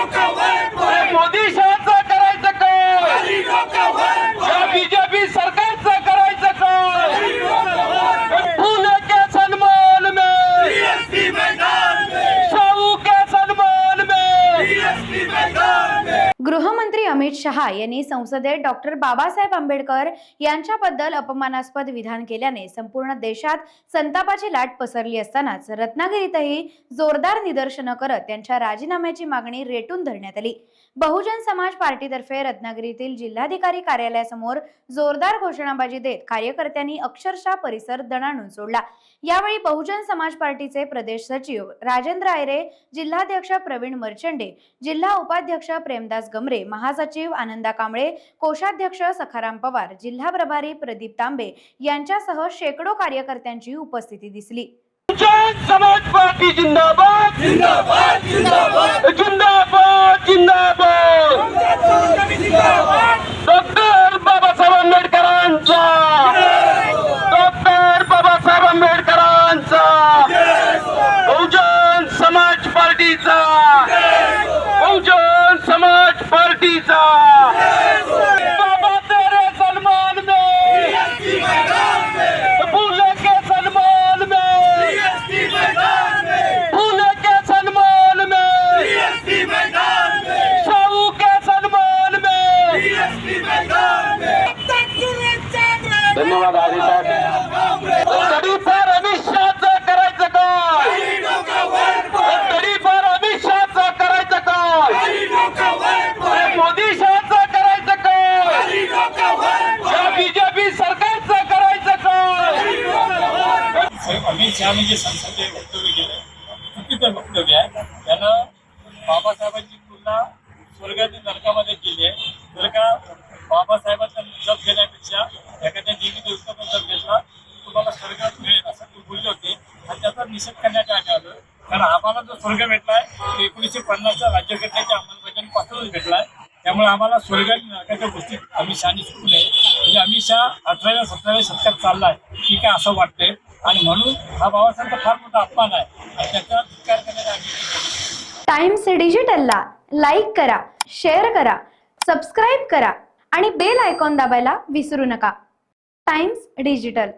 मोदी शहाचं करायचं काय? या बीजेपी सरकारचं करायचं काय? फुले के सन्मान में, शाहू के सन्मान में। गृहमंत्री अमित शहा यांनी संसदेत डॉक्टर बाबासाहेब आंबेडकर यांच्याबद्दल अपमानास्पद विधान केल्याने संपूर्ण देशात संतापाची लाट पसरली असतानाच रत्नागिरीतही जोरदार निदर्शनं करत त्यांच्या राजीनाम्याची मागणी रेटून धरण्यात आली। बहुजन समाज पार्टीतर्फे रत्नागिरीतील जिल्हाधिकारी कार्यालयासमोर जोरदार घोषणाबाजी देत कार्यकर्त्यांनी अक्षरशः परिसर दणाणून सोडला। यावेळी बहुजन समाज पार्टीचे प्रदेश सचिव राजेंद्र आयरे, जिल्हाध्यक्ष प्रवीण मर्चंडे, जिल्हा उपाध्यक्ष प्रेमदास गमरे, महासचिव आनंदा कांबळे, कोषाध्यक्ष सखाराम पवार, जिल्हा प्रभारी प्रदीप तांबे यांच्यासह शेकडो कार्यकर्त्यांची उपस्थिती दिसली। बहुजन समाज पार्टी जिंदाबाद जिंदाबाद जिंदाबाद जिंदाबाद जिंदाबाद। डॉक्टर बाबासाहेब आंबेडकरांचा, डॉक्टर बाबासाहेब आंबेडकरांचा, बहुजन समाज पार्टीचा, बहुजन समाज पार्टीचा। बाबा तेरे सन्मान में, फूले के सन्मान में, फूले के सन्मान में, शाहू के सन्मान में। धन्यवाद आदित्य साहेब। तडीपार अमित शहाचं करायचं काय? तडीपार अमित शहाचं करायचं काय? मोदी शहाचं करायचं काय? या बीजेपी सरकारचं करायचं काय? अमित शहाने जे संसदेत वक्तव्य केलं चुकीचं वक्तव्य आहे। त्यानं बाबासाहेबांची तुलना स्वर्गातील नरकामध्ये केली आहे। जर का बाबासाहेबांचा जप घेण्यापेक्षा एखाद्या देवी देवताचा जप घेतला तुम्हाला स्वर्गात मिळेल असं ते बोलले होते आणि त्याचा निषेध करण्यात आलं। कारण आम्हाला जो स्वर्ग भेटलाय तो 1950च्या राज्यघटनेच्या अंमलबजावणीपासूनच भेटलाय। त्यामुळे आम्हाला स्वर्गातील नरकाच्या गोष्टी अमित शहाने शिकू नये। म्हणजे अमित शहा 18व्या 17व्या शतकात चाललाय ठीक आहे असं वाटतंय आणि म्हणून हा बाबासाहेबांचा फार मोठा अपमान आहे आणि त्याचा धिक्कार करण्यात आम्ही टाइम्स डिजिटलला लाईक करा, शेअर करा, सबस्क्राईब करा आणि बेल आयकॉन दाबायला विसरू नका। Times digital.